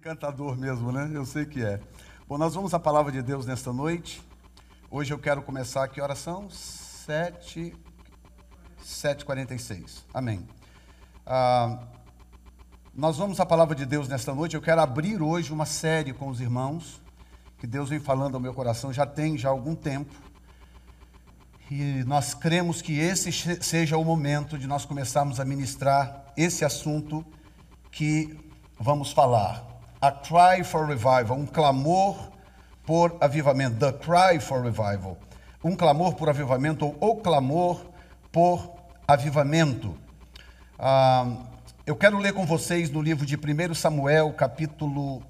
Encantador mesmo, né? Eu sei que é. Bom, nós vamos à palavra de Deus nesta noite. Hoje eu quero começar aqui a oração 7h46. Amém. Nós vamos à palavra de Deus nesta noite. Eu quero abrir hoje uma série com os irmãos, que Deus vem falando ao meu coração já há algum tempo. E nós cremos que esse seja o momento de nós começarmos a ministrar esse assunto que vamos falar. A cry for revival, um clamor por avivamento. The cry for revival. Um clamor por avivamento ou o clamor por avivamento. Eu quero ler com vocês no livro de 1 Samuel, capítulo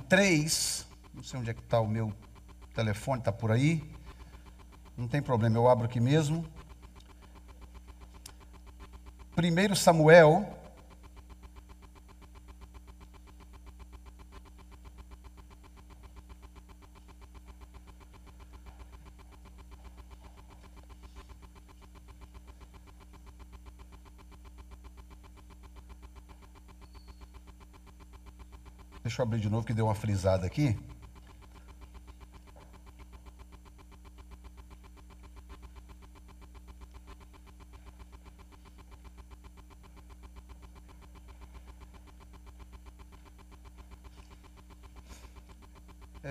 3. Não sei onde é que está o meu telefone, está por aí. Não tem problema, eu abro aqui mesmo. 1 Samuel, deixa eu abrir de novo que deu uma frisada aqui.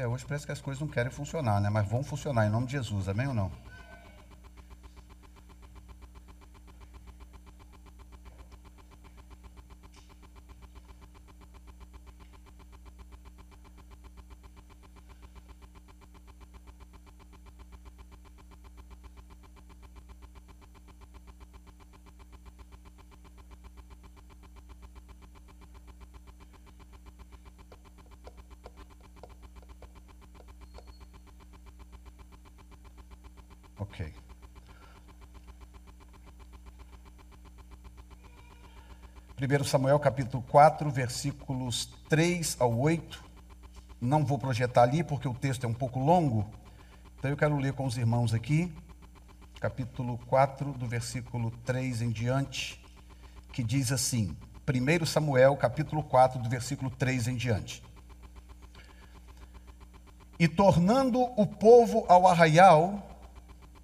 Hoje parece que as coisas não querem funcionar, né? Mas vão funcionar em nome de Jesus, amém ou não? Ok. Primeiro Samuel, capítulo 4, versículos 3 ao 8. Não vou projetar ali porque o texto é um pouco longo. Então eu quero ler com os irmãos aqui. Capítulo 4, do versículo 3 em diante, que diz assim. 1 Samuel, capítulo 4, do versículo 3 em diante. E tornando o povo ao arraial,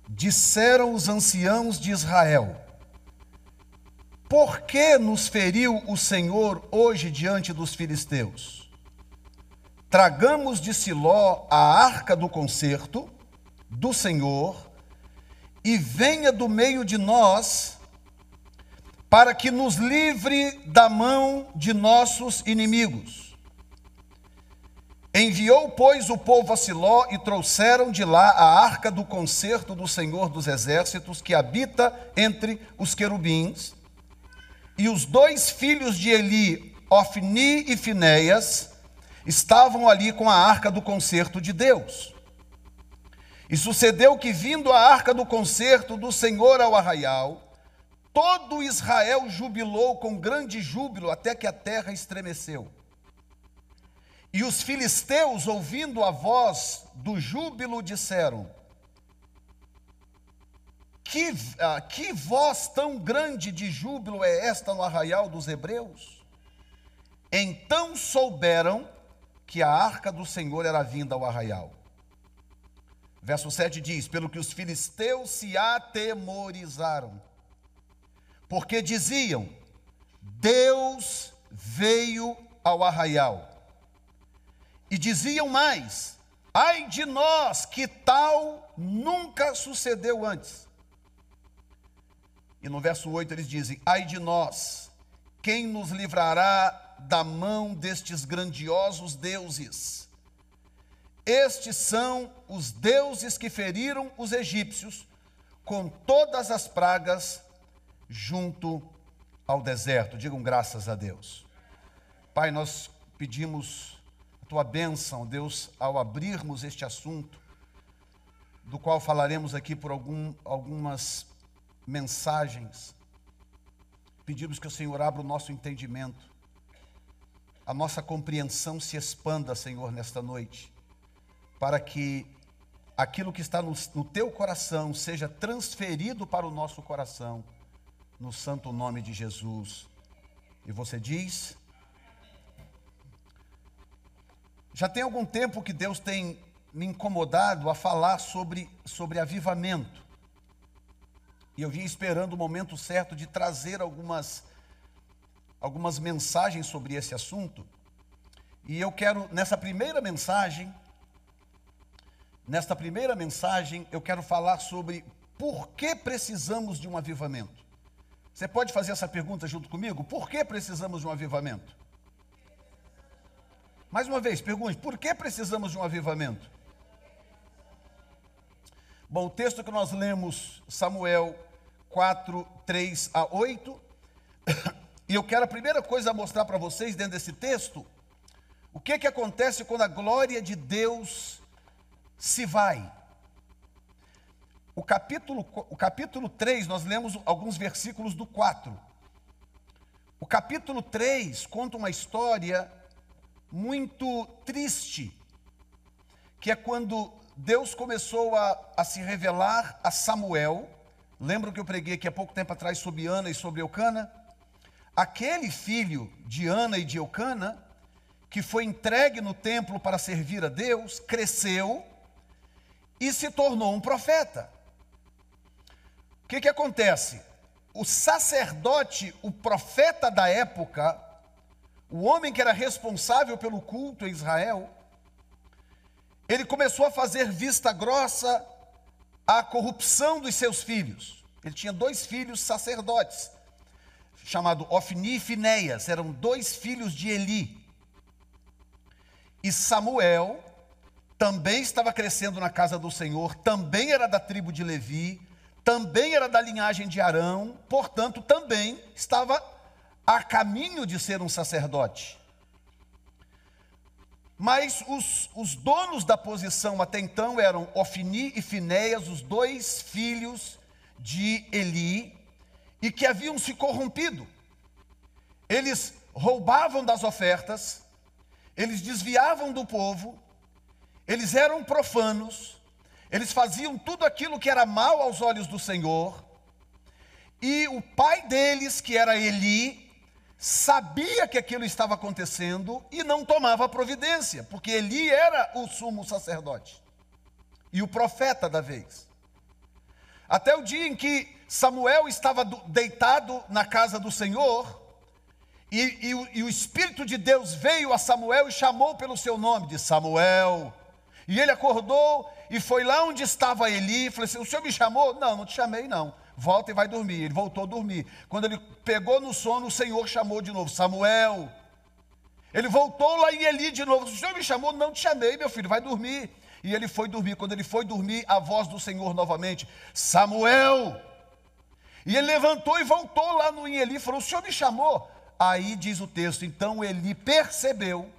disseram os anciãos de Israel: por que nos feriu o Senhor hoje diante dos filisteus? Tragamos de Siló a arca do concerto do Senhor e venha do meio de nós, para que nos livre da mão de nossos inimigos. Enviou, pois, o povo a Siló e trouxeram de lá a arca do concerto do Senhor dos Exércitos, que habita entre os querubins. E os dois filhos de Eli, Ofni e Finéias, estavam ali com a arca do concerto de Deus. E sucedeu que, vindo a arca do concerto do Senhor ao arraial, todo Israel jubilou com grande júbilo, até que a terra estremeceu. E os filisteus, ouvindo a voz do júbilo, disseram: que voz tão grande de júbilo é esta no arraial dos hebreus? Então souberam que a arca do Senhor era vinda ao arraial. Verso 7 diz: pelo que os filisteus se atemorizaram, porque diziam: Deus veio ao arraial. E diziam mais: ai de nós, que tal nunca sucedeu antes. E no verso 8 eles dizem: ai de nós, quem nos livrará da mão destes grandiosos deuses? Estes são os deuses que feriram os egípcios com todas as pragas junto ao deserto. Digam graças a Deus. Pai, nós pedimos a tua bênção, Deus, ao abrirmos este assunto, do qual falaremos aqui por algumas mensagens. Pedimos que o Senhor abra o nosso entendimento, a nossa compreensão se expanda, Senhor, nesta noite, para que aquilo que está no teu coração seja transferido para o nosso coração, no santo nome de Jesus. E você diz: Já tem algum tempo que Deus tem me incomodado a falar sobre avivamento. E eu vinha esperando o momento certo de trazer algumas mensagens sobre esse assunto. E eu quero, nesta primeira mensagem, eu quero falar sobre por que precisamos de um avivamento. Você pode fazer essa pergunta junto comigo? Por que precisamos de um avivamento? Mais uma vez, pergunte, por que precisamos de um avivamento? Bom, o texto que nós lemos, Samuel 4, 3 a 8, e eu quero a primeira coisa mostrar para vocês dentro desse texto, o que acontece quando a glória de Deus se vai. O capítulo 3, nós lemos alguns versículos do 4. O capítulo 3 conta uma história muito triste, que é quando Deus começou a se revelar a Samuel. Lembram que eu preguei aqui há pouco tempo atrás sobre Ana e sobre Eucana? Aquele filho de Ana e de Eucana, que foi entregue no templo para servir a Deus, cresceu e se tornou um profeta. O que acontece? O sacerdote, o profeta da época, o homem que era responsável pelo culto em Israel, ele começou a fazer vista grossa à corrupção dos seus filhos. Ele tinha 2 filhos sacerdotes, chamado Ofni e Finéias, eram 2 filhos de Eli. E Samuel também estava crescendo na casa do Senhor, também era da tribo de Levi, também era da linhagem de Arão, portanto também estava a caminho de ser um sacerdote. Mas os donos da posição até então eram Ofni e Finéias, os 2 filhos de Eli, e que haviam se corrompido. Eles roubavam das ofertas, eles desviavam do povo, eles eram profanos, eles faziam tudo aquilo que era mal aos olhos do Senhor, e o pai deles, que era Eli, sabia que aquilo estava acontecendo e não tomava providência, porque Eli era o sumo sacerdote e o profeta da vez. Até o dia em que Samuel estava deitado na casa do Senhor, e o Espírito de Deus veio a Samuel e chamou pelo seu nome, de Samuel. E ele acordou e foi lá onde estava Eli e falou assim: o senhor me chamou? Não, não te chamei não. Volta e vai dormir. Ele voltou a dormir. Quando ele pegou no sono, o Senhor chamou de novo: Samuel. Ele voltou lá em Eli de novo: o senhor me chamou? Não te chamei, meu filho, vai dormir. E ele foi dormir. Quando ele foi dormir, a voz do Senhor novamente: Samuel. E ele levantou e voltou lá no Eli e falou: o senhor me chamou? Aí diz o texto: então Eli percebeu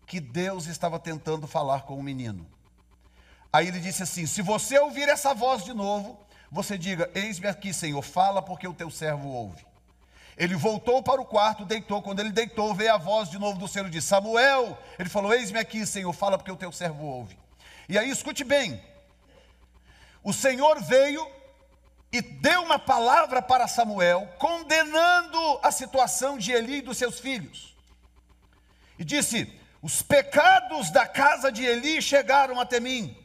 que Deus estava tentando falar com o menino. Aí ele disse assim: se você ouvir essa voz de novo, você diga: eis-me aqui, Senhor, fala, porque o teu servo ouve. Ele voltou para o quarto, deitou. Quando ele deitou, veio a voz de novo do Senhor e disse: Samuel. Ele falou: eis-me aqui, Senhor, fala, porque o teu servo ouve. E aí, escute bem, o Senhor veio e deu uma palavra para Samuel, condenando a situação de Eli e dos seus filhos. E disse: os pecados da casa de Eli chegaram até mim.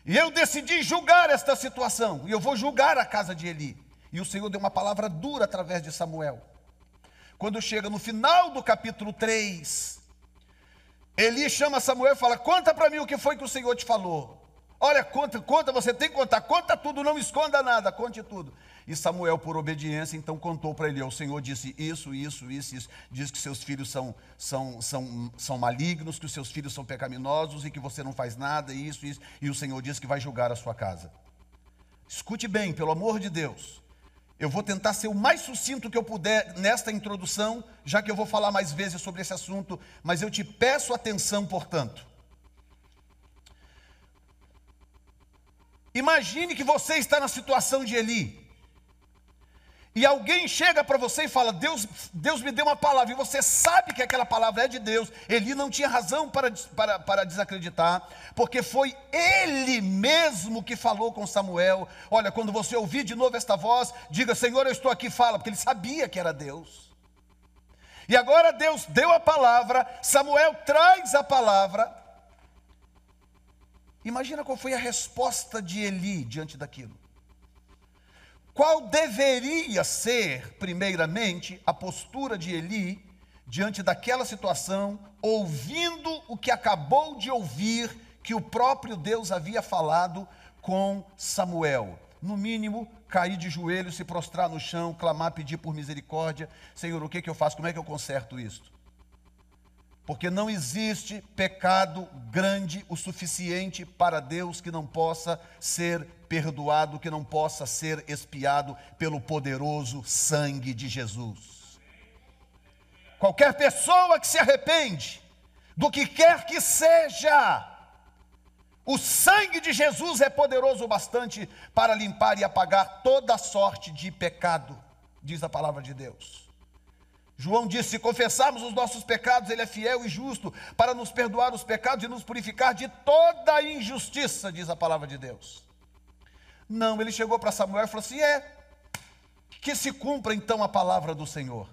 E eu decidi julgar esta situação. E eu vou julgar a casa de Eli. E o Senhor deu uma palavra dura através de Samuel. Quando chega no final do capítulo 3, Eli chama Samuel e fala: conta para mim o que foi que o Senhor te falou. Olha, conta, você tem que contar. Conta tudo, não esconda nada, conte tudo. E Samuel, por obediência, então contou para ele: o Senhor disse isso. Diz que seus filhos são malignos, que os seus filhos são pecaminosos e que você não faz nada, isso. E o Senhor disse que vai julgar a sua casa. Escute bem, pelo amor de Deus. Eu vou tentar ser o mais sucinto que eu puder nesta introdução, já que eu vou falar mais vezes sobre esse assunto, mas eu te peço atenção, portanto. Imagine que você está na situação de Eli. E alguém chega para você e fala: Deus me deu uma palavra, e você sabe que aquela palavra é de Deus. Eli não tinha razão para desacreditar, porque foi ele mesmo que falou com Samuel. Olha, quando você ouvir de novo esta voz, diga: Senhor, eu estou aqui, fala, porque ele sabia que era Deus. E agora Deus deu a palavra, Samuel traz a palavra. Imagina qual foi a resposta de Eli diante daquilo. Qual deveria ser, primeiramente, a postura de Eli diante daquela situação, ouvindo o que acabou de ouvir, que o próprio Deus havia falado com Samuel? No mínimo, cair de joelhos, se prostrar no chão, clamar, pedir por misericórdia. Senhor, o que eu faço? Como é que eu conserto isto? Porque não existe pecado grande o suficiente para Deus que não possa ser perdoado, que não possa ser expiado pelo poderoso sangue de Jesus. Qualquer pessoa que se arrepende, do que quer que seja, o sangue de Jesus é poderoso o bastante para limpar e apagar toda sorte de pecado, diz a palavra de Deus. João disse: se confessarmos os nossos pecados, Ele é fiel e justo para nos perdoar os pecados e nos purificar de toda injustiça, diz a palavra de Deus. Não, ele chegou para Samuel e falou assim: que se cumpra então a palavra do Senhor.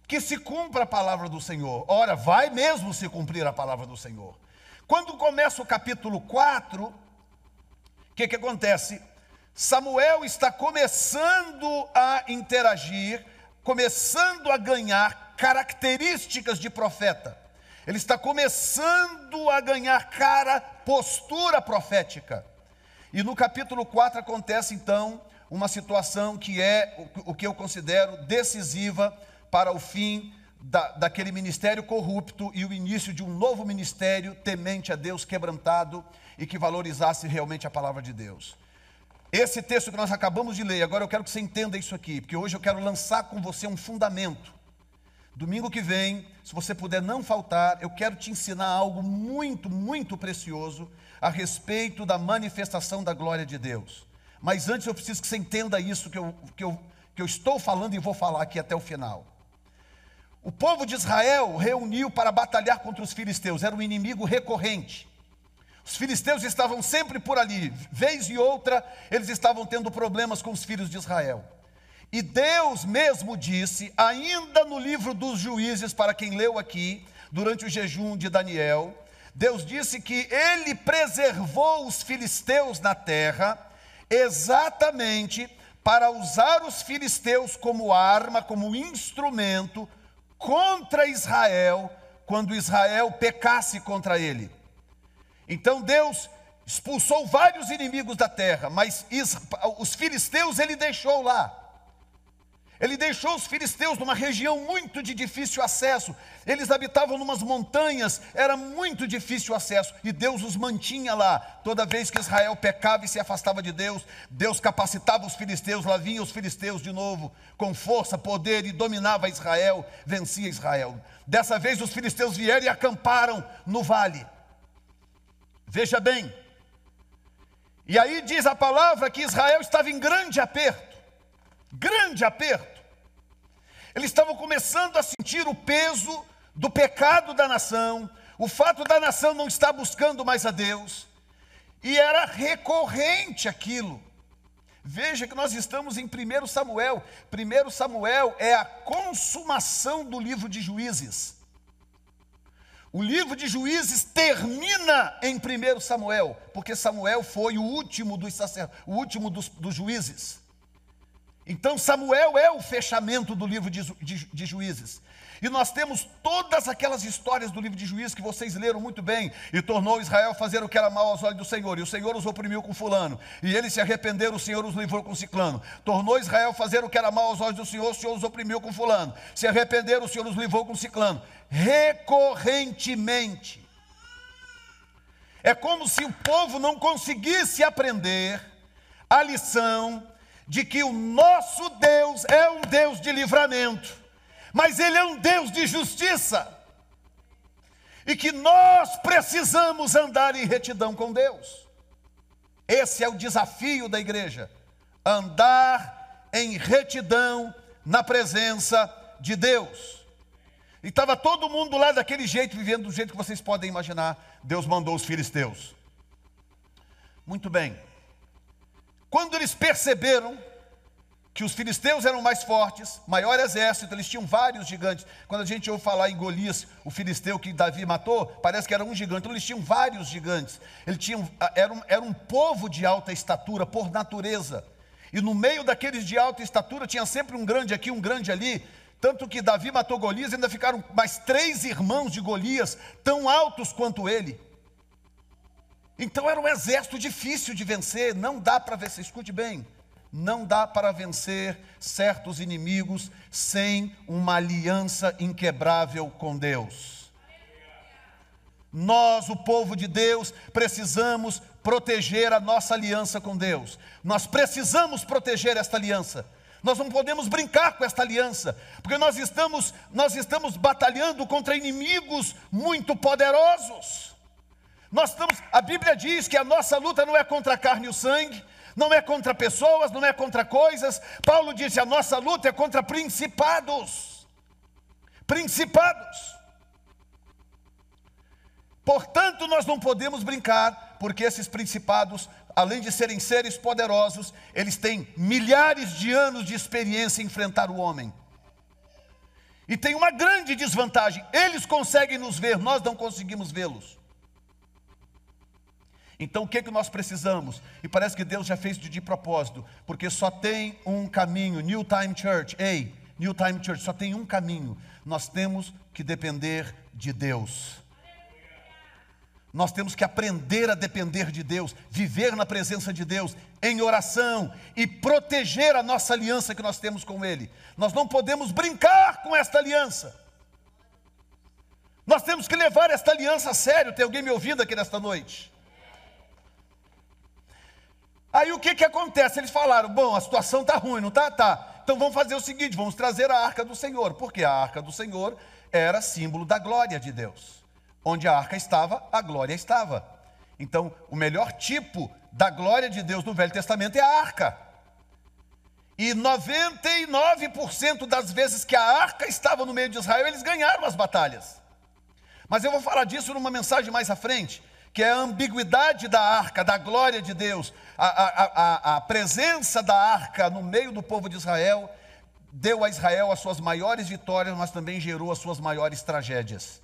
Que se cumpra a palavra do Senhor. Ora, vai mesmo se cumprir a palavra do Senhor. Quando começa o capítulo 4, o que acontece? Samuel está começando a interagir, começando a ganhar características de profeta. Ele está começando a ganhar postura profética. E no capítulo 4 acontece então uma situação que é o que eu considero decisiva para o fim daquele ministério corrupto e o início de um novo ministério temente a Deus, quebrantado e que valorizasse realmente a palavra de Deus. Esse texto que nós acabamos de ler, agora eu quero que você entenda isso aqui, porque hoje eu quero lançar com você um fundamento. Domingo que vem, se você puder não faltar, eu quero te ensinar algo muito, muito precioso a respeito da manifestação da glória de Deus. Mas antes eu preciso que você entenda isso que eu estou falando e vou falar aqui até o final. O povo de Israel reuniu para batalhar contra os filisteus, era um inimigo recorrente. Os filisteus estavam sempre por ali, vez e outra, eles estavam tendo problemas com os filhos de Israel. E Deus mesmo disse, ainda no livro dos Juízes, para quem leu aqui, durante o jejum de Daniel, Deus disse que Ele preservou os filisteus na terra, exatamente para usar os filisteus como arma, como instrumento, contra Israel, quando Israel pecasse contra ele. Então Deus expulsou vários inimigos da terra, mas os filisteus Ele deixou lá. Ele deixou os filisteus numa região muito de difícil acesso. Eles habitavam numas montanhas, era muito difícil acesso. E Deus os mantinha lá. Toda vez que Israel pecava e se afastava de Deus, Deus capacitava os filisteus, lá vinham os filisteus de novo, com força, poder, e dominava Israel, vencia Israel. Dessa vez os filisteus vieram e acamparam no vale. Veja bem. E aí diz a palavra que Israel estava em grande aperto. Grande aperto. Eles estavam começando a sentir o peso do pecado da nação, o fato da nação não estar buscando mais a Deus, e era recorrente aquilo. Veja que nós estamos em 1 Samuel. 1 Samuel é a consumação do livro de Juízes. O livro de Juízes termina em 1 Samuel, porque Samuel foi o último dos juízes. Então Samuel é o fechamento do livro de Juízes. E nós temos todas aquelas histórias do livro de Juízes que vocês leram muito bem. E tornou Israel a fazer o que era mal aos olhos do Senhor. E o Senhor os oprimiu com fulano. E eles se arrependeram, o Senhor os livrou com ciclano. Tornou Israel a fazer o que era mal aos olhos do Senhor, o Senhor os oprimiu com fulano. Se arrependeram, o Senhor os livrou com ciclano. Recorrentemente. É como se o povo não conseguisse aprender a lição de que o nosso Deus é um Deus de livramento, mas Ele é um Deus de justiça, e que nós precisamos andar em retidão com Deus. Esse é o desafio da igreja, andar em retidão na presença de Deus. E estava todo mundo lá daquele jeito, vivendo do jeito que vocês podem imaginar. Deus mandou os filisteus. Muito bem. Quando eles perceberam que os filisteus eram mais fortes, maior exército, eles tinham vários gigantes. Quando a gente ouve falar em Golias, o filisteu que Davi matou, parece que era um gigante. Então eles tinham vários gigantes. Era um povo de alta estatura, por natureza. E no meio daqueles de alta estatura, tinha sempre um grande aqui, um grande ali. Tanto que Davi matou Golias, ainda ficaram mais 3 irmãos de Golias, tão altos quanto ele. Então era um exército difícil de vencer, não dá para vencer, escute bem. Não dá para vencer certos inimigos sem uma aliança inquebrável com Deus. Nós, o povo de Deus, precisamos proteger a nossa aliança com Deus. Nós precisamos proteger esta aliança. Nós não podemos brincar com esta aliança, porque nós estamos batalhando contra inimigos muito poderosos. A Bíblia diz que a nossa luta não é contra a carne e o sangue, não é contra pessoas, não é contra coisas. Paulo disse, a nossa luta é contra principados. Principados. Portanto, nós não podemos brincar, porque esses principados, além de serem seres poderosos, eles têm milhares de anos de experiência em enfrentar o homem. E tem uma grande desvantagem, eles conseguem nos ver, nós não conseguimos vê-los. Então o que nós precisamos? E parece que Deus já fez de propósito, porque só tem um caminho. New Time Church, New Time Church, só tem um caminho. Nós temos que depender de Deus. Nós temos que aprender a depender de Deus, viver na presença de Deus, em oração e proteger a nossa aliança que nós temos com Ele. Nós não podemos brincar com esta aliança. Nós temos que levar esta aliança a sério. Tem alguém me ouvindo aqui nesta noite? Aí o que acontece? Eles falaram, bom, a situação está ruim, não está? Tá. Então vamos fazer o seguinte, vamos trazer a arca do Senhor. Porque a arca do Senhor era símbolo da glória de Deus. Onde a arca estava, a glória estava. Então, o melhor tipo da glória de Deus no Velho Testamento é a arca. E 99% das vezes que a arca estava no meio de Israel, eles ganharam as batalhas. Mas eu vou falar disso numa mensagem mais à frente, que é a ambiguidade da arca, da glória de Deus. A presença da arca no meio do povo de Israel deu a Israel as suas maiores vitórias, mas também gerou as suas maiores tragédias.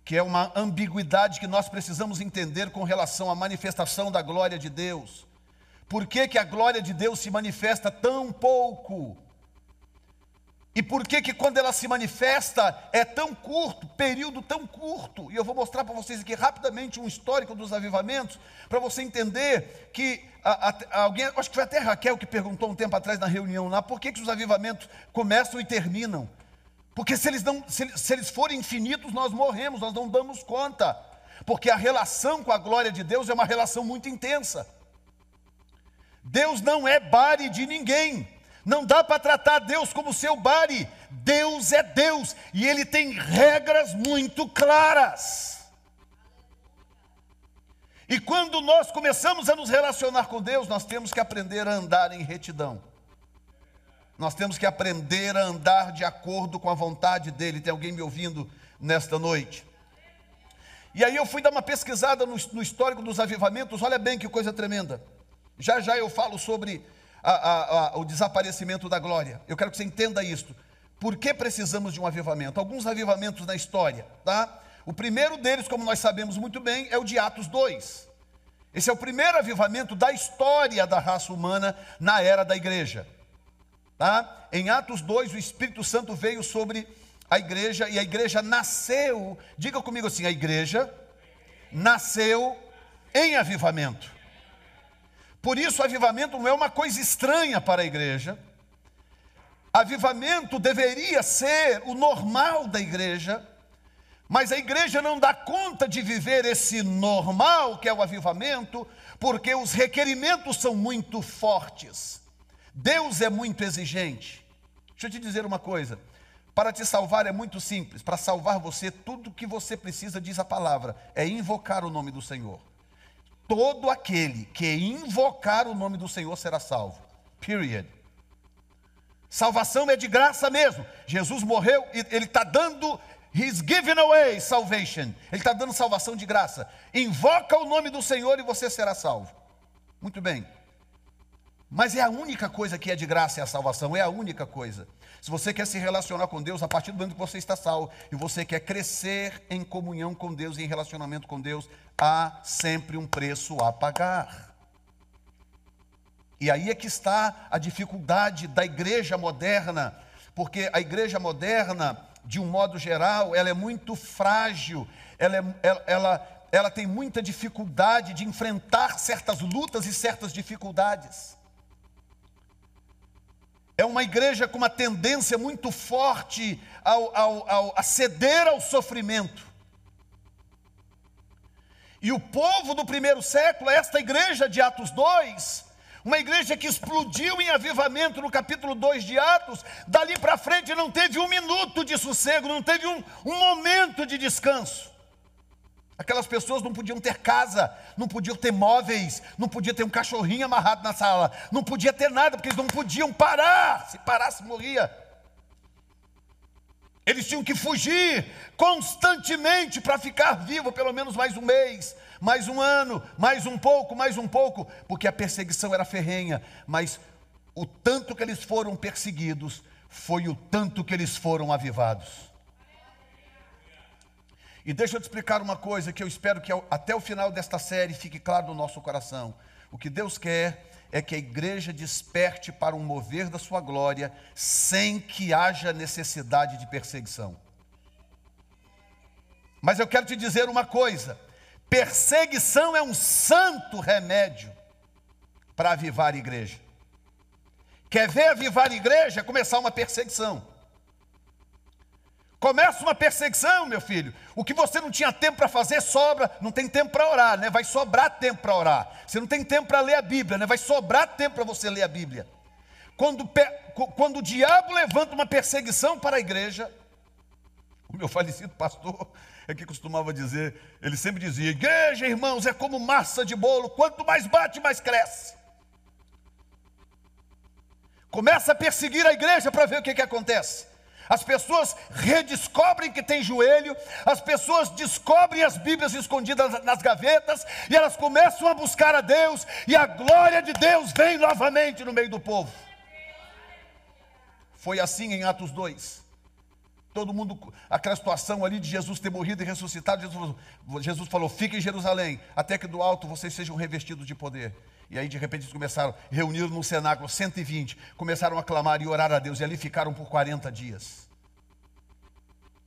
Que é uma ambiguidade que nós precisamos entender com relação à manifestação da glória de Deus. Por que a glória de Deus se manifesta tão pouco? E por que quando ela se manifesta é tão curto, período tão curto? E eu vou mostrar para vocês aqui rapidamente um histórico dos avivamentos, para você entender que alguém, acho que foi até Raquel que perguntou um tempo atrás na reunião lá, por que os avivamentos começam e terminam? Porque se eles forem infinitos, nós morremos, nós não damos conta. Porque a relação com a glória de Deus é uma relação muito intensa. Deus não é body de ninguém. Não dá para tratar Deus como seu body. Deus é Deus e Ele tem regras muito claras. E quando nós começamos a nos relacionar com Deus, nós temos que aprender a andar em retidão. Nós temos que aprender a andar de acordo com a vontade dEle. Tem alguém me ouvindo nesta noite? E aí eu fui dar uma pesquisada no histórico dos avivamentos. Olha bem que coisa tremenda. Já eu falo sobre o desaparecimento da glória. Eu quero que você entenda isto. Por que precisamos de um avivamento? Alguns avivamentos na história, tá? O primeiro deles, como nós sabemos muito bem, é o de Atos 2. Esse é o primeiro avivamento da história da raça humana na era da igreja. Tá? Em Atos 2, o Espírito Santo veio sobre a igreja e a igreja nasceu, diga comigo assim, a igreja nasceu em avivamento. Por isso, avivamento não é uma coisa estranha para a igreja. Avivamento deveria ser o normal da igreja, mas a igreja não dá conta de viver esse normal que é o avivamento, porque os requerimentos são muito fortes. Deus é muito exigente. Deixa eu te dizer uma coisa. Para te salvar é muito simples. Para salvar você, tudo que você precisa, diz a palavra, é invocar o nome do Senhor. Todo aquele que invocar o nome do Senhor será salvo. Period. Salvação é de graça mesmo. Jesus morreu e Ele está dando, He's giving away salvation. Ele está dando salvação de graça. Invoca o nome do Senhor e você será salvo. Muito bem. Mas é a única coisa que é de graça, é a salvação, é a única coisa. Se você quer se relacionar com Deus, a partir do momento que você está salvo, e você quer crescer em comunhão com Deus e em relacionamento com Deus, há sempre um preço a pagar. E aí é que está a dificuldade da igreja moderna, porque a igreja moderna, de um modo geral, ela é muito frágil, ela tem muita dificuldade de enfrentar certas lutas e certas dificuldades. É uma igreja com uma tendência muito forte a ceder ao sofrimento. E o povo do primeiro século, esta igreja de Atos 2, uma igreja que explodiu em avivamento no capítulo 2 de Atos, dali para frente não teve um minuto de sossego, não teve um momento de descanso. Aquelas pessoas não podiam ter casa, não podiam ter móveis, não podia ter um cachorrinho amarrado na sala, não podia ter nada, porque eles não podiam parar, se parasse morria. Eles tinham que fugir constantemente para ficar vivo pelo menos mais um mês, mais um ano, mais um pouco, porque a perseguição era ferrenha, mas o tanto que eles foram perseguidos foi o tanto que eles foram avivados. E deixa eu te explicar uma coisa que eu espero que até o final desta série fique claro no nosso coração. O que Deus quer é que a igreja desperte para um mover da sua glória sem que haja necessidade de perseguição. Mas eu quero te dizer uma coisa: perseguição é um santo remédio para avivar a igreja. Quer ver avivar a igreja? Começar uma perseguição. Começa uma perseguição, meu filho. O que você não tinha tempo para fazer, sobra. Não tem tempo para orar, né? Vai sobrar tempo para orar. Você não tem tempo para ler a Bíblia, né? Vai sobrar tempo para você ler a Bíblia. Quando o diabo levanta uma perseguição para a igreja, o meu falecido pastor é que costumava dizer, ele sempre dizia: igreja, irmãos, é como massa de bolo, quanto mais bate, mais cresce. Começa a perseguir a igreja para ver o que acontece. As pessoas redescobrem que tem joelho, as pessoas descobrem as Bíblias escondidas nas gavetas, e elas começam a buscar a Deus, e a glória de Deus vem novamente no meio do povo. Foi assim em Atos 2. Todo mundo, aquela situação ali de Jesus ter morrido e ressuscitado, Jesus falou: fiquem em Jerusalém, até que do alto vocês sejam revestidos de poder. E aí de repente eles começaram, reuniram no cenáculo 120, começaram a clamar e orar a Deus, e ali ficaram por 40 dias.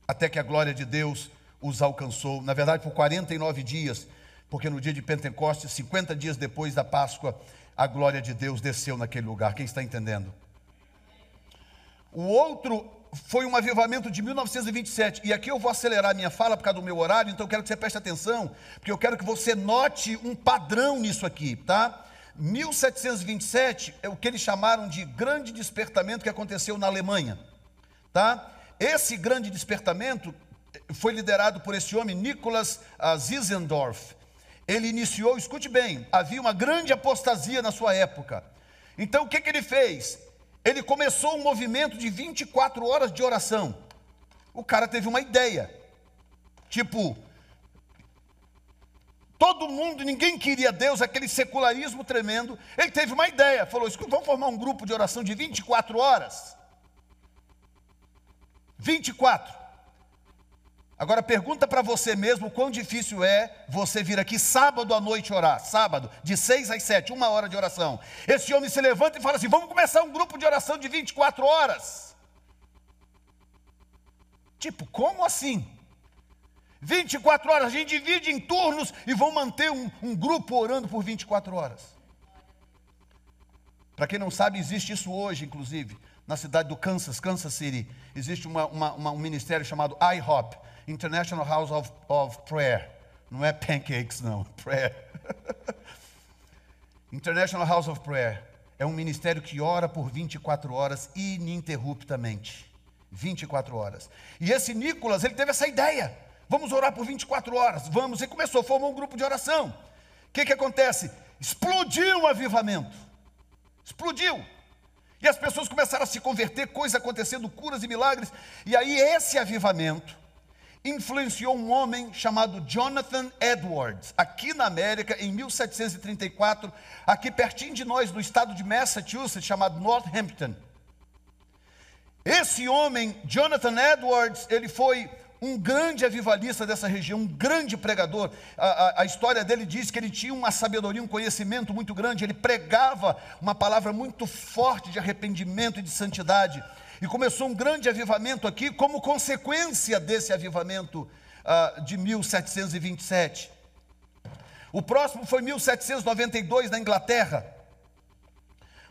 Até que a glória de Deus os alcançou, na verdade por 49 dias, porque no dia de Pentecostes, 50 dias depois da Páscoa, a glória de Deus desceu naquele lugar. Quem está entendendo? O outro foi um avivamento de 1927, e aqui eu vou acelerar minha fala por causa do meu horário, então eu quero que você preste atenção, porque eu quero que você note um padrão nisso aqui, tá? 1727 é o que eles chamaram de grande despertamento que aconteceu na Alemanha, tá? Esse grande despertamento foi liderado por esse homem, Nicholas Zinzendorf. Ele iniciou, escute bem, havia uma grande apostasia na sua época. Então o que ele fez? Ele começou um movimento de 24 horas de oração. O cara teve uma ideia, tipo, todo mundo, ninguém queria Deus, aquele secularismo tremendo. Ele teve uma ideia, falou: vamos formar um grupo de oração de 24 horas. 24. Agora pergunta para você mesmo o quão difícil é você vir aqui sábado à noite orar. Sábado, de 6 às 7, 1 hora de oração. Esse homem se levanta e fala assim: vamos começar um grupo de oração de 24 horas. Tipo, como assim? 24 horas, a gente divide em turnos e vão manter um grupo orando por 24 horas. Para quem não sabe, existe isso hoje, inclusive, na cidade do Kansas City. Existe um ministério chamado IHOP, International House of Prayer. Não é pancakes, não, prayer. International House of Prayer. É um ministério que ora por 24 horas ininterruptamente. 24 horas. E esse Nicholas, ele teve essa ideia. Vamos orar por 24 horas. Vamos. E começou, formou um grupo de oração. O que acontece? Explodiu o avivamento. Explodiu. E as pessoas começaram a se converter, coisas acontecendo, curas e milagres. E aí esse avivamento, influenciou um homem chamado Jonathan Edwards, aqui na América, em 1734, aqui pertinho de nós, no estado de Massachusetts, chamado Northampton. Esse homem, Jonathan Edwards, ele foi um grande avivalista dessa região, um grande pregador. A história dele diz que ele tinha uma sabedoria, um conhecimento muito grande. Ele pregava uma palavra muito forte de arrependimento e de santidade. E começou um grande avivamento aqui, como consequência desse avivamento de 1727. O próximo foi 1792, na Inglaterra.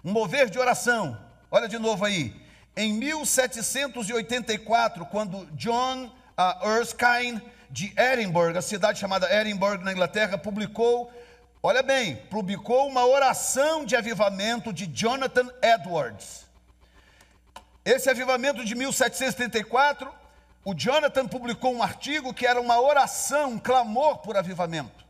Um mover de oração. Olha de novo aí. Em 1784, quando John Erskine, de Edinburgh, a cidade chamada Edinburgh, na Inglaterra, publicou uma oração de avivamento de Jonathan Edwards. Esse avivamento de 1734, o Jonathan publicou um artigo que era uma oração, um clamor por avivamento.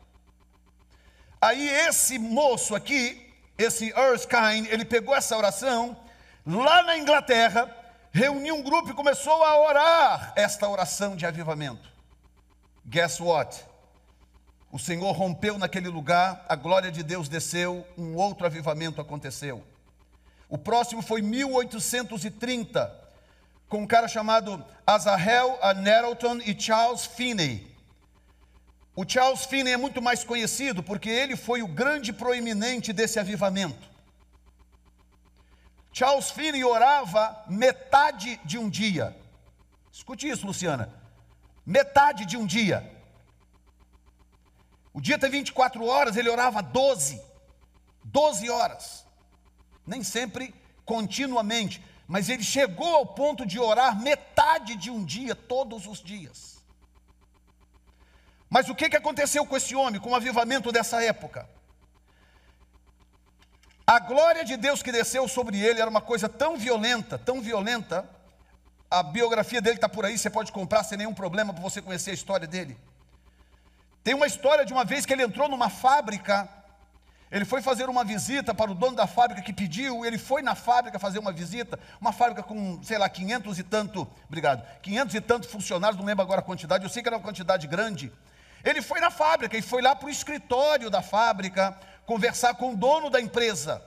Aí esse moço aqui, esse Erskine, ele pegou essa oração, lá na Inglaterra, reuniu um grupo e começou a orar esta oração de avivamento. Guess what? O Senhor rompeu naquele lugar, a glória de Deus desceu, um outro avivamento aconteceu. O próximo foi 1830, com um cara chamado Asahel Nettleton e Charles Finney. O Charles Finney é muito mais conhecido porque ele foi o grande proeminente desse avivamento. Charles Finney orava metade de um dia. Escute isso, Luciana. Metade de um dia. O dia tem 24 horas, ele orava 12 horas. Nem sempre continuamente, mas ele chegou ao ponto de orar metade de um dia, todos os dias. Mas o que aconteceu com esse homem, com o avivamento dessa época? A glória de Deus que desceu sobre ele era uma coisa tão violenta, a biografia dele está por aí, você pode comprar sem nenhum problema para você conhecer a história dele. Tem uma história de uma vez que ele entrou numa fábrica, ele foi fazer uma visita para o dono da fábrica que pediu, ele foi na fábrica fazer uma visita, uma fábrica com, 500 e tanto funcionários, não lembro agora a quantidade, eu sei que era uma quantidade grande. Ele foi na fábrica e foi lá para o escritório da fábrica, conversar com o dono da empresa,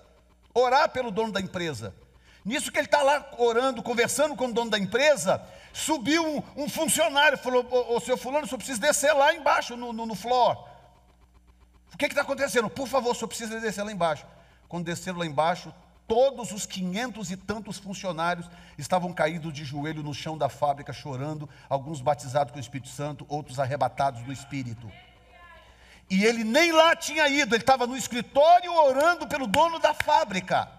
orar pelo dono da empresa. Nisso que ele está lá orando, conversando com o dono da empresa, subiu um funcionário, falou, ô seu fulano, o senhor precisa descer lá embaixo, no floor. O que está acontecendo? Por favor, o senhor precisa descer lá embaixo. Quando desceram lá embaixo, todos os 500 e tantos funcionários estavam caídos de joelho no chão da fábrica, chorando, alguns batizados com o Espírito Santo, outros arrebatados do Espírito. E ele nem lá tinha ido, ele estava no escritório orando pelo dono da fábrica.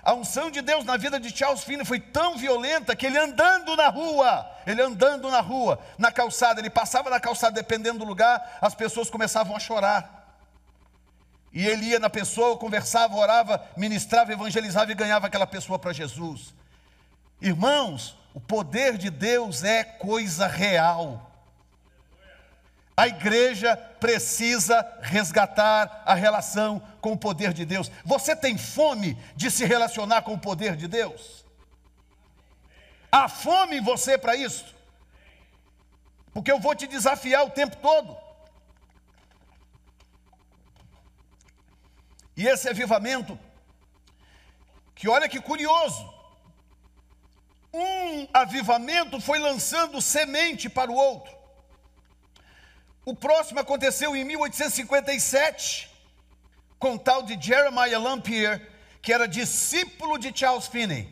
A unção de Deus na vida de Charles Finney foi tão violenta que ele andando na rua, na calçada, ele passava na calçada, dependendo do lugar, as pessoas começavam a chorar. E ele ia na pessoa, conversava, orava, ministrava, evangelizava e ganhava aquela pessoa para Jesus. Irmãos, o poder de Deus é coisa real. A igreja precisa resgatar a relação com o poder de Deus. Você tem fome de se relacionar com o poder de Deus? Há fome em você para isso? Porque eu vou te desafiar o tempo todo. E esse avivamento, que olha que curioso, um avivamento foi lançando semente para o outro. O próximo aconteceu em 1857, com o tal de Jeremiah Lampier, que era discípulo de Charles Finney.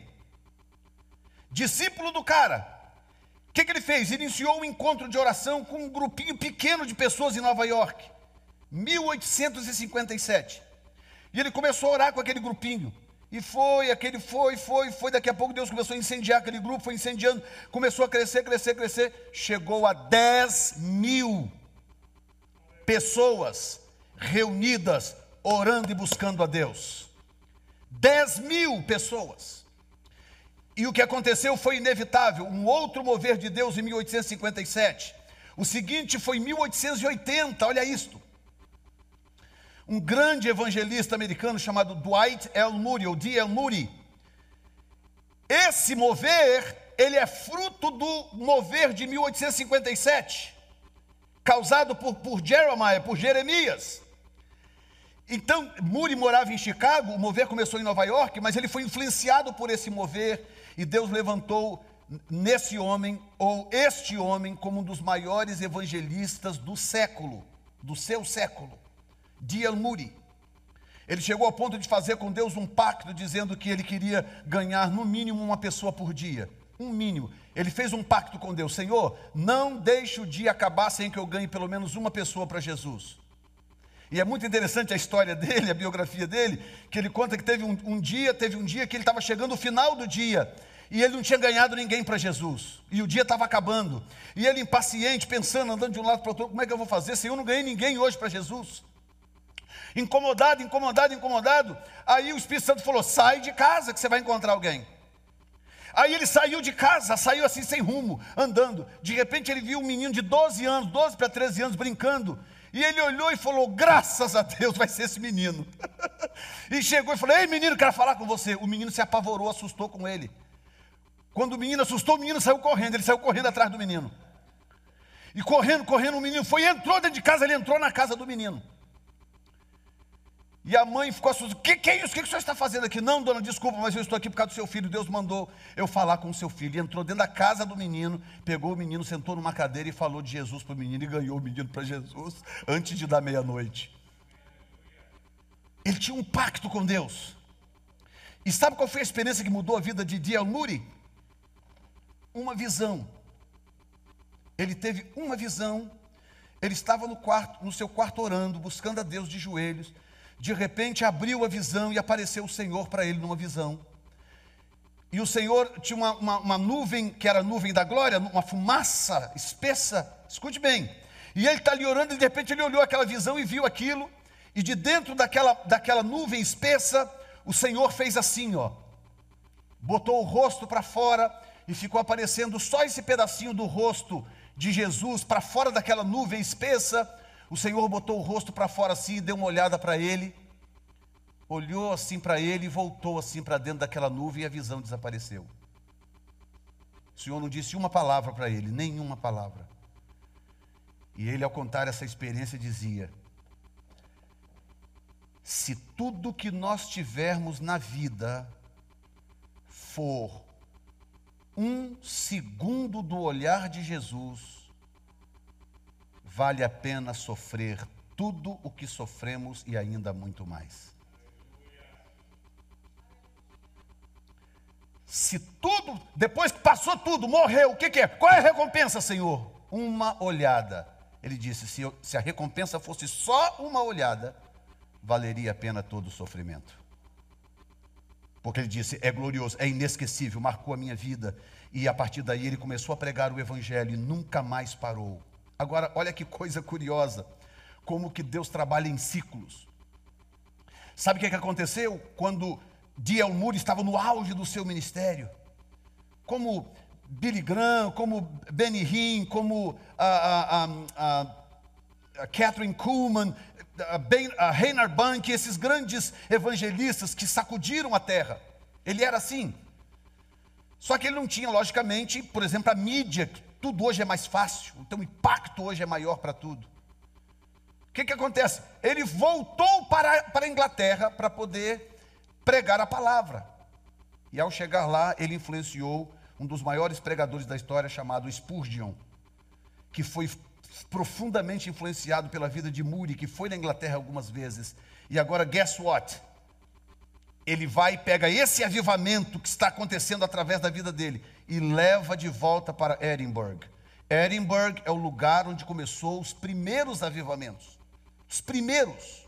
Discípulo do cara. O que ele fez? Iniciou um encontro de oração com um grupinho pequeno de pessoas em Nova York. 1857. E ele começou a orar com aquele grupinho. E foi, daqui a pouco Deus começou a incendiar aquele grupo, foi incendiando, começou a crescer, chegou a 10.000 pessoas reunidas, orando e buscando a Deus. 10.000 pessoas. E o que aconteceu foi inevitável, um outro mover de Deus em 1857. O seguinte foi em 1880, olha isto. Um grande evangelista americano chamado Dwight L. Moody, ou D.L. Moody, Esse mover, ele é fruto do mover de 1857, causado por Jeremias. Então, Moody morava em Chicago, o mover começou em Nova York, mas ele foi influenciado por esse mover, e Deus levantou nesse homem, ou este homem, como um dos maiores evangelistas do século, do seu século, D.L. Moody. Ele chegou ao ponto de fazer com Deus um pacto, dizendo que ele queria ganhar no mínimo uma pessoa por dia, um mínimo. Ele fez um pacto com Deus: Senhor, não deixe o dia acabar sem que eu ganhe pelo menos uma pessoa para Jesus. E é muito interessante a história dele, a biografia dele, que ele conta que teve um dia que ele estava chegando no final do dia, e ele não tinha ganhado ninguém para Jesus, e o dia estava acabando, e ele impaciente, pensando, andando de um lado para o outro: como é que eu vou fazer, se eu não ganhei ninguém hoje para Jesus? Incomodado, aí o Espírito Santo falou: sai de casa que você vai encontrar alguém. Aí ele saiu de casa, saiu assim sem rumo, andando. De repente ele viu um menino de 12 para 13 anos, brincando. E ele olhou e falou: graças a Deus, vai ser esse menino. E chegou e falou: ei menino, quero falar com você. O menino se apavorou, assustou com ele. Quando o menino assustou, o menino saiu correndo. Ele saiu correndo atrás do menino. E correndo, o menino entrou dentro de casa, ele entrou na casa do menino. E a mãe ficou assustada: o que é isso? O que o senhor está fazendo aqui? Não, dona, desculpa, mas eu estou aqui por causa do seu filho. Deus mandou eu falar com o seu filho. E entrou dentro da casa do menino, pegou o menino, sentou numa cadeira e falou de Jesus para o menino, e ganhou o menino para Jesus antes de dar meia-noite. Ele tinha um pacto com Deus. E sabe qual foi a experiência que mudou a vida de D.L. Moody? Uma visão. Ele teve uma visão. Ele estava no seu quarto orando, buscando a Deus de joelhos. De repente abriu a visão e apareceu o Senhor para ele numa visão. E o Senhor tinha uma nuvem, que era a nuvem da glória, uma fumaça espessa, escute bem. E ele está ali orando, e de repente ele olhou aquela visão e viu aquilo. E de dentro daquela nuvem espessa, o Senhor fez assim, ó. Botou o rosto para fora e ficou aparecendo só esse pedacinho do rosto de Jesus para fora daquela nuvem espessa. O Senhor botou o rosto para fora assim e deu uma olhada para ele, olhou assim para ele e voltou assim para dentro daquela nuvem, e a visão desapareceu. O Senhor não disse uma palavra para ele, nenhuma palavra. E ele, ao contar essa experiência, dizia: se tudo que nós tivermos na vida for um segundo do olhar de Jesus, vale a pena sofrer tudo o que sofremos e ainda muito mais. Se tudo, depois que passou tudo, morreu, o que é? Qual é a recompensa, Senhor? Uma olhada. Ele disse: se a recompensa fosse só uma olhada, valeria a pena todo o sofrimento. Porque ele disse: é glorioso, é inesquecível, marcou a minha vida. E a partir daí ele começou a pregar o evangelho e nunca mais parou. Agora, olha que coisa curiosa, como que Deus trabalha em ciclos. Sabe o que aconteceu quando D.L. Moody estava no auge do seu ministério? Como Billy Graham, como Benny Hinn, como Catherine Kuhlman, Reinhard Bonnke, esses grandes evangelistas que sacudiram a terra. Ele era assim. Só que ele não tinha, logicamente, por exemplo, a mídia. Tudo hoje é mais fácil, então o impacto hoje é maior para tudo. O que acontece? Ele voltou para a Inglaterra para poder pregar a palavra. E ao chegar lá, ele influenciou um dos maiores pregadores da história, chamado Spurgeon, que foi profundamente influenciado pela vida de Moody, que foi na Inglaterra algumas vezes. E agora, guess what? Ele vai e pega esse avivamento que está acontecendo através da vida dele e leva de volta para Edinburgh. Edinburgh é o lugar onde começou os primeiros avivamentos. Os primeiros.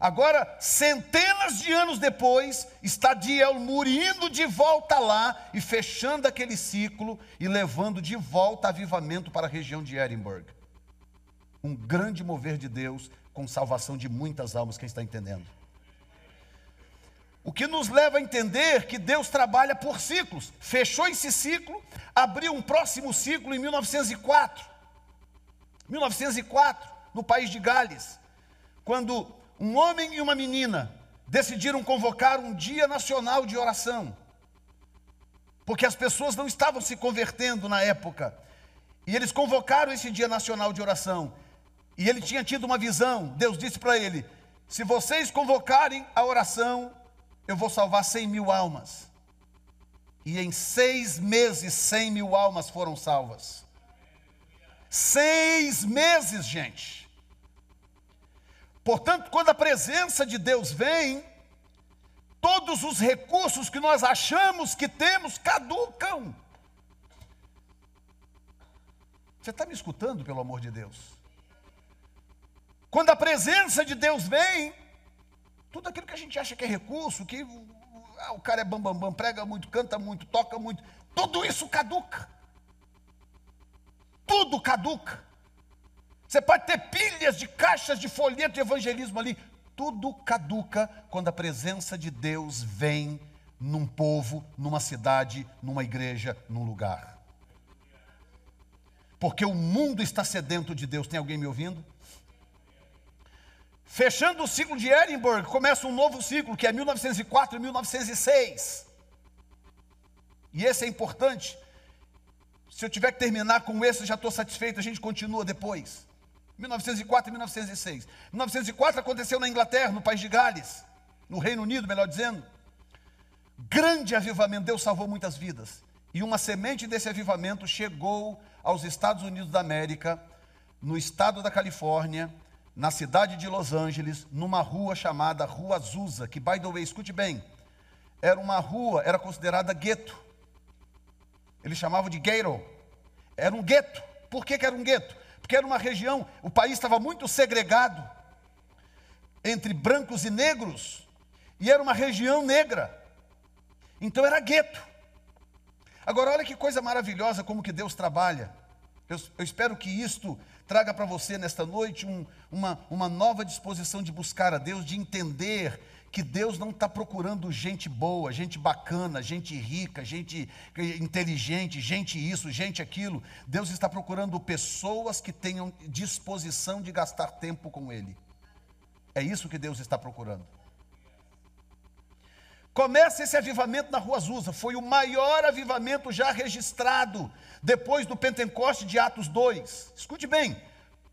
Agora, centenas de anos depois, está D.L. Moody indo de volta lá e fechando aquele ciclo e levando de volta avivamento para a região de Edinburgh. Um grande mover de Deus com salvação de muitas almas, quem está entendendo? O que nos leva a entender que Deus trabalha por ciclos. Fechou esse ciclo, abriu um próximo ciclo em 1904. 1904, no país de Gales, quando um homem e uma menina decidiram convocar um dia nacional de oração. porque as pessoas não estavam se convertendo na época. E eles convocaram esse dia nacional de oração. E ele tinha tido uma visão. Deus disse para ele: se vocês convocarem a oração, eu vou salvar 100.000 almas. E em 6 meses, 100.000 almas foram salvas. 6 meses, gente. Portanto, quando a presença de Deus vem, todos os recursos que nós achamos que temos caducam. Você está me escutando, pelo amor de Deus? Quando a presença de Deus vem, tudo aquilo que a gente acha que é recurso, que o cara é bambambam, prega muito, canta muito, toca muito, tudo isso caduca. Tudo caduca. Você pode ter pilhas de caixas de folheto de evangelismo ali, tudo caduca quando a presença de Deus vem num povo, numa cidade, numa igreja, num lugar. Porque o mundo está sedento de Deus. Tem alguém me ouvindo? Fechando o ciclo de Edinburgh, começa um novo ciclo, que é 1904 e 1906. E esse é importante. Se eu tiver que terminar com esse, já estou satisfeito, a gente continua depois. 1904 e 1906. 1904 aconteceu na Inglaterra, no país de Gales, no Reino Unido, melhor dizendo. Grande avivamento, Deus salvou muitas vidas. E uma semente desse avivamento chegou aos Estados Unidos da América, no estado da Califórnia, na cidade de Los Angeles, numa rua chamada Rua Azusa, que, by the way, escute bem, era uma rua, era considerada gueto. Eles chamavam de ghetto. Era um gueto. Por que era um gueto? Porque era uma região, o país estava muito segregado entre brancos e negros, e era uma região negra. Então era gueto. Agora, olha que coisa maravilhosa como que Deus trabalha. Eu espero que isto traga para você nesta noite uma nova disposição de buscar a Deus, de entender que Deus não está procurando gente boa, gente bacana, gente rica, gente inteligente, gente isso, gente aquilo. Deus está procurando pessoas que tenham disposição de gastar tempo com Ele. É isso que Deus está procurando. Começa esse avivamento na Rua Azusa. Foi o maior avivamento já registrado depois do Pentecoste de Atos 2. Escute bem,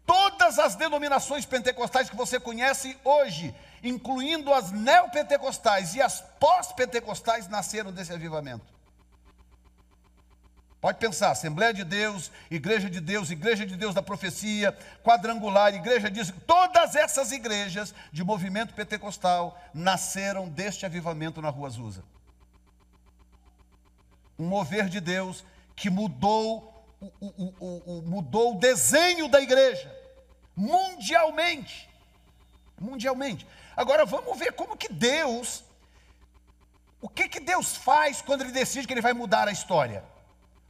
todas as denominações pentecostais que você conhece hoje, incluindo as neopentecostais e as pós-pentecostais, nasceram desse avivamento. Pode pensar, Assembleia de Deus, Igreja de Deus da Profecia, Quadrangular, Igreja disso, todas essas igrejas de movimento pentecostal nasceram deste avivamento na Rua Azusa. Um mover de Deus que mudou o desenho da igreja, mundialmente. Agora vamos ver como que Deus, o que Deus faz quando Ele decide que Ele vai mudar a história.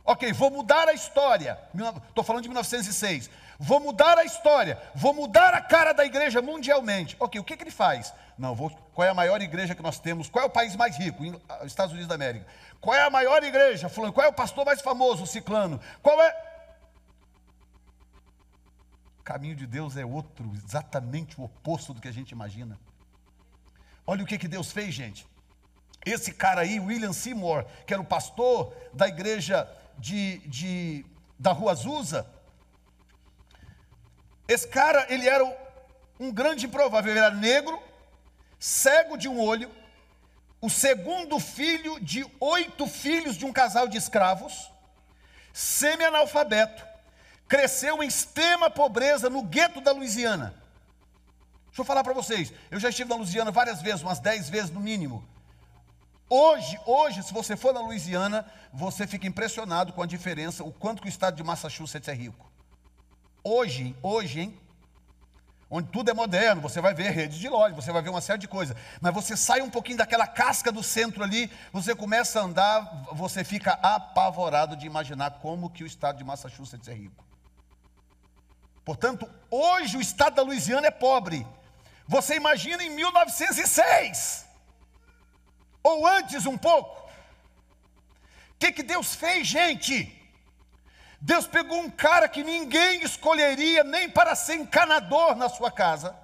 Ok, vou mudar a história, estou falando de 1906, vou mudar a história, vou mudar a cara da igreja mundialmente. Ok, o que Ele faz? Qual é a maior igreja que nós temos? Qual é o país mais rico? Estados Unidos da América. Qual é a maior igreja? Fulano. Qual é o pastor mais famoso? Ciclano. Qual é? O caminho de Deus é outro, exatamente o oposto do que a gente imagina. Olha o que Deus fez, gente. Esse cara aí, William Seymour, que era o pastor da igreja da Rua Azusa, esse cara, ele era um grande improvável, ele era negro, cego de um olho, o segundo filho de 8 filhos de um casal de escravos, semi-analfabeto, cresceu em extrema pobreza no gueto da Louisiana. Deixa eu falar para vocês, eu já estive na Louisiana várias vezes, umas 10 vezes no mínimo. Hoje, se você for na Louisiana, você fica impressionado com a diferença, o quanto que o estado de Massachusetts é rico. Hoje, hein? Onde tudo é moderno, você vai ver redes de lojas, você vai ver uma série de coisas. Mas você sai um pouquinho daquela casca do centro ali, você começa a andar, você fica apavorado de imaginar como que o estado de Massachusetts é rico. Portanto, hoje o estado da Louisiana é pobre. Você imagina em 1906... ou antes um pouco. O que Deus fez, gente? Deus pegou um cara que ninguém escolheria nem para ser encanador na sua casa.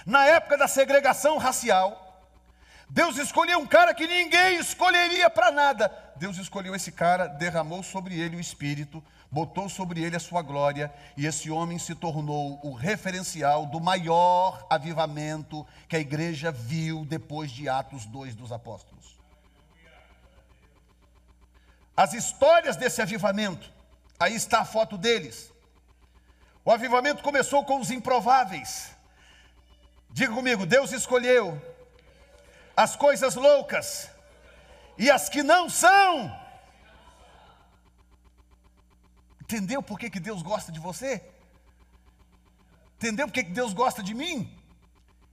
Na época da segregação racial, Deus escolheu um cara que ninguém escolheria para nada. Deus escolheu esse cara, derramou sobre ele o Espírito, botou sobre ele a sua glória, e esse homem se tornou o referencial do maior avivamento que a igreja viu depois de Atos 2 dos apóstolos. As histórias desse avivamento, aí está a foto deles. O avivamento começou com os improváveis. Diga comigo, Deus escolheu as coisas loucas e as que não são. Entendeu por que Deus gosta de você? Entendeu por que Deus gosta de mim?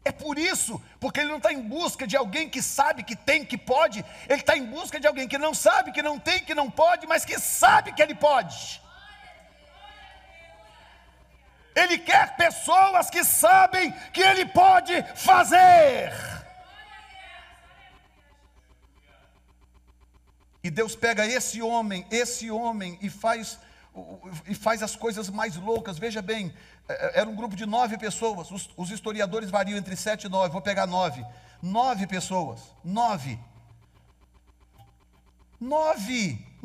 É por isso, porque Ele não está em busca de alguém que sabe que tem, que pode. Ele está em busca de alguém que não sabe, que não tem, que não pode, mas que sabe que Ele pode. Ele quer pessoas que sabem que Ele pode fazer. E Deus pega esse homem e faz as coisas mais loucas. Veja bem, era um grupo de 9 pessoas. Os historiadores variam entre 7 e 9. Vou pegar 9. 9 pessoas. 9. Não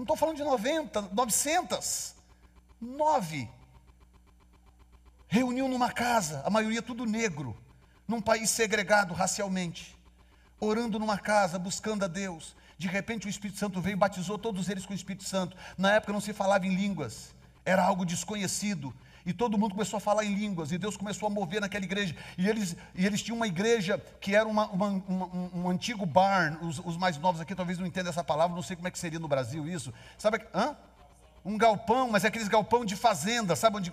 estou falando de 90, 900. 9. Reuniu numa casa, a maioria tudo negro, num país segregado racialmente, orando numa casa, buscando a Deus. De repente o Espírito Santo veio e batizou todos eles com o Espírito Santo. Na época não se falava em línguas, era algo desconhecido. E todo mundo começou a falar em línguas, e Deus começou a mover naquela igreja. E eles tinham uma igreja que era um antigo barn. Os mais novos aqui talvez não entendam essa palavra, não sei como é que seria no Brasil isso. Sabe, um galpão, mas é aqueles galpão de fazenda, sabe onde...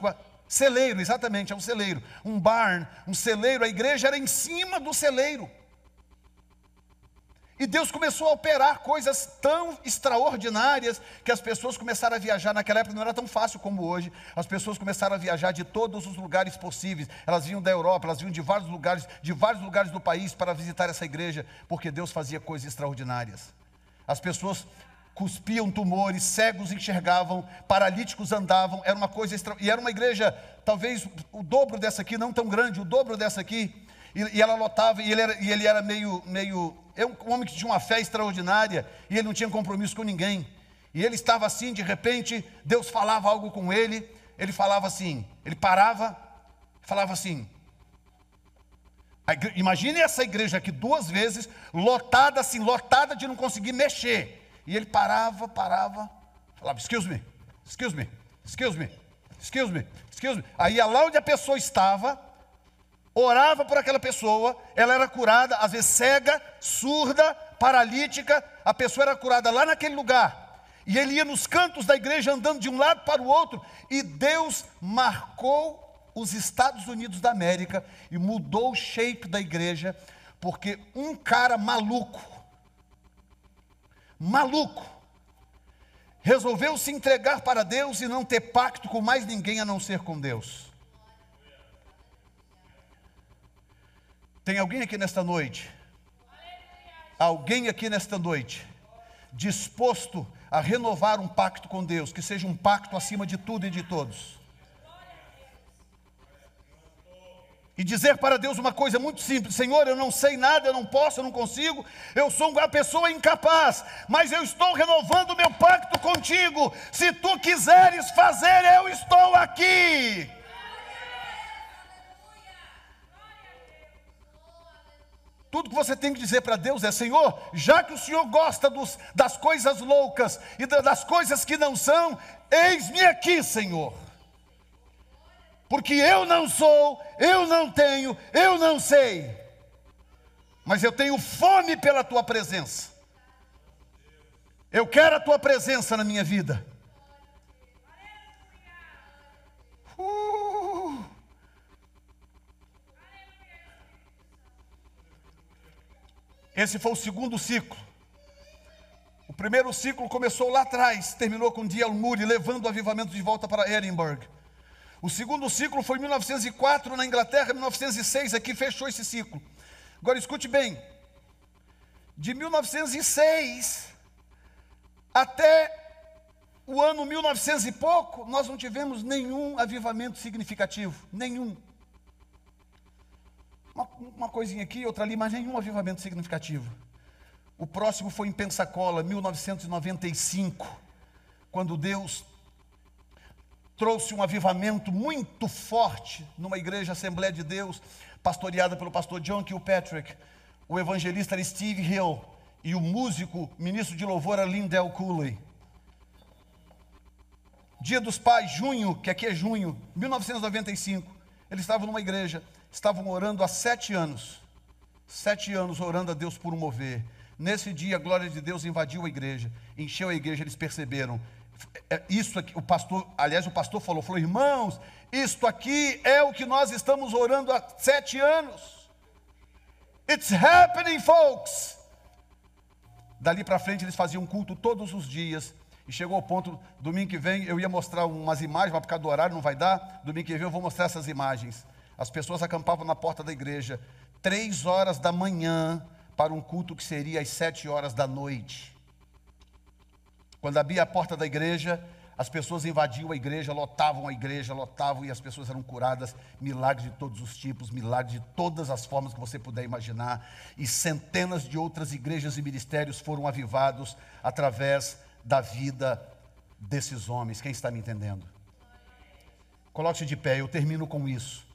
Celeiro, exatamente, é um celeiro. Um barn, um celeiro, a igreja era em cima do celeiro. E Deus começou a operar coisas tão extraordinárias que as pessoas começaram a viajar. Naquela época não era tão fácil como hoje. As pessoas começaram a viajar de todos os lugares possíveis. Elas vinham da Europa, elas vinham de vários lugares do país para visitar essa igreja, porque Deus fazia coisas extraordinárias. As pessoas cuspiam tumores, cegos enxergavam, paralíticos andavam. Era uma coisa e era uma igreja, talvez o dobro dessa aqui, não tão grande, o dobro dessa aqui. E ela lotava, e ele era meio é um homem que tinha uma fé extraordinária, e ele não tinha compromisso com ninguém. E ele estava assim, de repente, Deus falava algo com ele, ele falava assim, ele parava, falava assim. Imagine essa igreja aqui 2 vezes, lotada assim, lotada de não conseguir mexer. E ele parava, falava, excuse me. Aí ia lá onde a pessoa estava, orava por aquela pessoa, ela era curada, às vezes cega, surda, paralítica, a pessoa era curada lá naquele lugar. E ele ia nos cantos da igreja andando de um lado para o outro, e Deus marcou os Estados Unidos da América e mudou o shape da igreja, porque um cara maluco, resolveu se entregar para Deus e não ter pacto com mais ninguém a não ser com Deus. Tem alguém aqui nesta noite? Alguém aqui nesta noite disposto a renovar um pacto com Deus, que seja um pacto acima de tudo e de todos. E dizer para Deus uma coisa muito simples: Senhor, eu não sei nada, eu não posso, eu não consigo, eu sou uma pessoa incapaz, mas eu estou renovando o meu pacto contigo. Se tu quiseres fazer, eu estou aqui. Tudo que você tem que dizer para Deus é: Senhor, já que o Senhor gosta das coisas loucas e das coisas que não são, eis-me aqui, Senhor. Porque eu não sou, eu não tenho, eu não sei, mas eu tenho fome pela Tua presença. Eu quero a Tua presença na minha vida. Esse foi o segundo ciclo. O primeiro ciclo começou lá atrás, terminou com D.L. Moody levando o avivamento de volta para Edinburgh. O segundo ciclo foi em 1904 na Inglaterra, 1906 aqui fechou esse ciclo. Agora escute bem, de 1906 até o ano 1900 e pouco, nós não tivemos nenhum avivamento significativo, nenhum. Uma coisinha aqui, outra ali, mas nenhum avivamento significativo. O próximo foi em Pensacola, 1995, quando Deus trouxe um avivamento muito forte numa igreja Assembleia de Deus, pastoreada pelo pastor John Kilpatrick. O evangelista era Steve Hill e o músico, ministro de louvor, era Lindell Cooley. Dia dos Pais, junho, que aqui é junho, 1995, eles estavam numa igreja, estavam orando há 7 anos. 7 anos orando a Deus por um mover. Nesse dia, a glória de Deus invadiu a igreja, encheu a igreja, eles perceberam. Isso aqui, o pastor falou, irmãos, isto aqui é o que nós estamos orando há 7 anos. It's happening, folks. Dali para frente, eles faziam culto todos os dias. E chegou ao ponto, domingo que vem, eu ia mostrar umas imagens, mas por causa do horário não vai dar. Domingo que vem eu vou mostrar essas imagens. As pessoas acampavam na porta da igreja, 3 horas da manhã, para um culto que seria às 7 horas da noite. Quando abria a porta da igreja, as pessoas invadiam a igreja, lotavam e as pessoas eram curadas. Milagres de todos os tipos, milagres de todas as formas que você puder imaginar. E centenas de outras igrejas e ministérios foram avivados através da vida desses homens. Quem está me entendendo? Coloque-se de pé, eu termino com isso.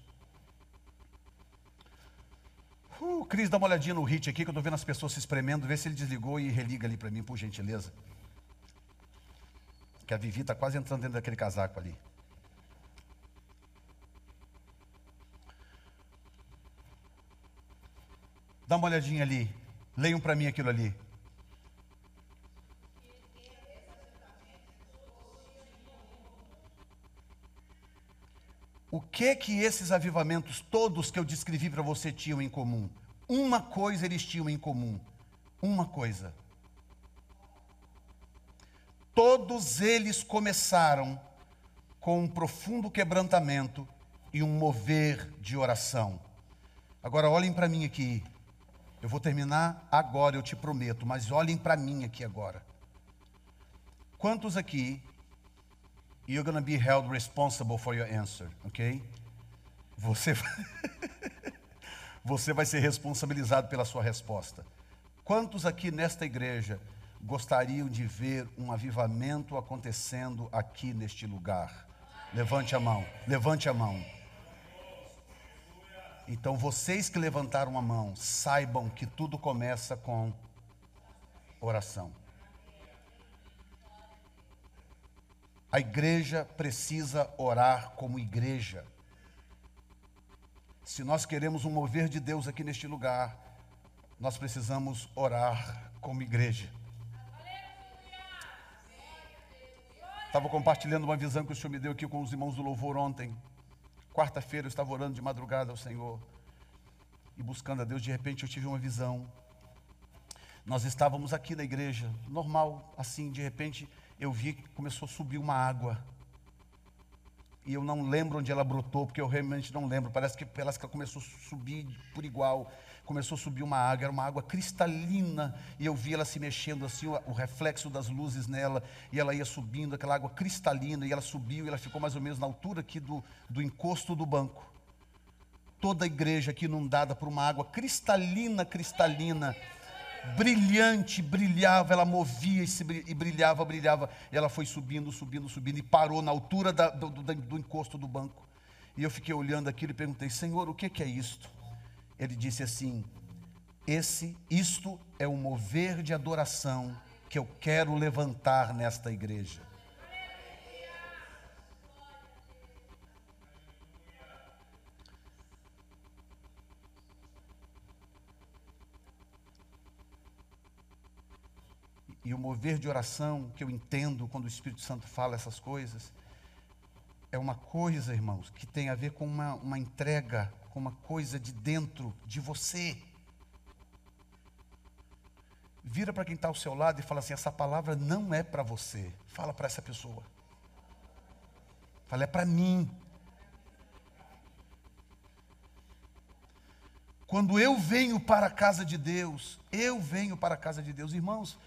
Cris, dá uma olhadinha no hit aqui, que eu estou vendo as pessoas se espremendo. Vê se ele desligou e religa ali para mim, por gentileza. Que a Vivi está quase entrando dentro daquele casaco ali. Dá uma olhadinha ali. Leiam para mim aquilo ali. O que esses avivamentos todos que eu descrevi para você tinham em comum? Uma coisa eles tinham em comum. Uma coisa. Todos eles começaram com um profundo quebrantamento e um mover de oração. Agora olhem para mim aqui. Eu vou terminar agora, eu te prometo, mas olhem para mim aqui agora. Quantos aqui, you're going to be held responsible for your answer, ok? Você vai ser responsabilizado pela sua resposta. Quantos aqui nesta igreja gostariam de ver um avivamento acontecendo aqui neste lugar? Levante a mão, levante a mão. Então vocês que levantaram a mão, saibam que tudo começa com oração. A igreja precisa orar como igreja. Se nós queremos um mover de Deus aqui neste lugar, nós precisamos orar como igreja. Estava compartilhando uma visão que o Senhor me deu aqui com os irmãos do louvor ontem. Quarta-feira eu estava orando de madrugada ao Senhor e buscando a Deus. De repente eu tive uma visão. Nós estávamos aqui na igreja, normal, assim, de repente eu vi que começou a subir uma água. E eu não lembro onde ela brotou, porque eu realmente não lembro. Parece que ela começou a subir por igual. Começou a subir uma água, era uma água cristalina. E eu vi ela se mexendo assim, o reflexo das luzes nela. E ela ia subindo, aquela água cristalina. E ela subiu e ela ficou mais ou menos na altura aqui do encosto do banco. Toda a igreja aqui inundada por uma água cristalina, cristalina. Brilhante, brilhava, ela movia e brilhava, brilhava. E ela foi subindo, subindo, subindo e parou na altura do encosto do banco. E eu fiquei olhando aquilo e perguntei: Senhor, o que é isto? Ele disse assim: isto é um mover de adoração que eu quero levantar nesta igreja. E o mover de oração que eu entendo quando o Espírito Santo fala essas coisas, é uma coisa, irmãos, que tem a ver com uma entrega, com uma coisa de dentro de você. Vira para quem está ao seu lado e fala assim: essa palavra não é para você. Fala para essa pessoa. Fala: é para mim. Quando eu venho para a casa de Deus, irmãos,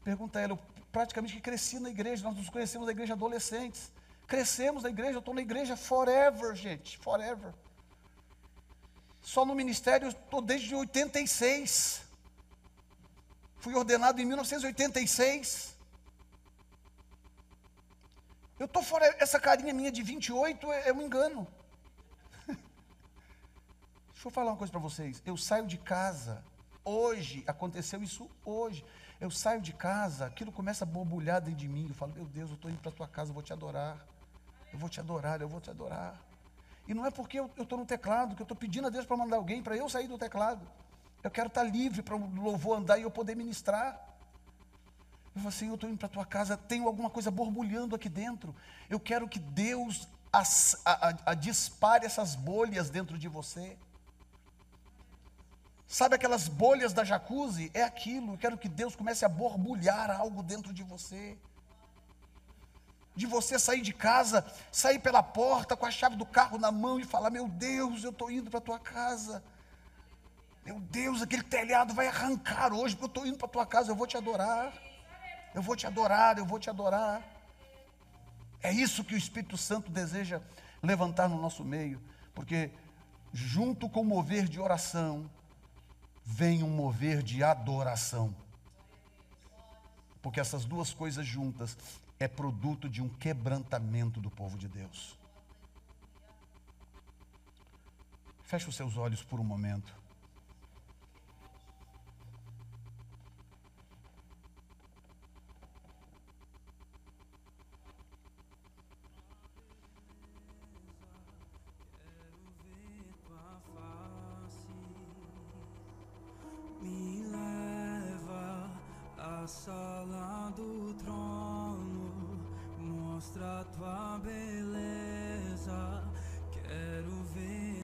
pergunta a ela, eu praticamente que cresci na igreja, nós nos conhecemos na igreja adolescentes. Crescemos na igreja, eu estou na igreja forever, gente, forever. Só no ministério eu estou desde 86. Fui ordenado em 1986. Eu estou fora, essa carinha minha de 28 é um engano. Deixa eu falar uma coisa para vocês. Eu saio de casa, hoje, aconteceu isso hoje. Eu saio de casa, aquilo começa a borbulhar dentro de mim. Eu falo, meu Deus, eu estou indo para a tua casa, eu vou te adorar. Eu vou te adorar, eu vou te adorar. E não é porque eu estou no teclado, que eu estou pedindo a Deus para mandar alguém, para eu sair do teclado. Eu quero estar livre para o louvor andar e eu poder ministrar. Eu falo assim, eu estou indo para a tua casa, tenho alguma coisa borbulhando aqui dentro. Eu quero que Deus dispare essas bolhas dentro de você. Sabe aquelas bolhas da jacuzzi? É aquilo, eu quero que Deus comece a borbulhar algo dentro de você. De você sair de casa, sair pela porta com a chave do carro na mão e falar, meu Deus, eu estou indo para a tua casa. Meu Deus, aquele telhado vai arrancar hoje, porque eu estou indo para a tua casa, eu vou te adorar. Eu vou te adorar, eu vou te adorar. É isso que o Espírito Santo deseja levantar no nosso meio, porque junto com o mover de oração, vem um mover de adoração. Porque essas duas coisas juntas é produto de um quebrantamento do povo de Deus. Feche os seus olhos por um momento. Me leva à sala do trono, mostra a tua beleza, quero ver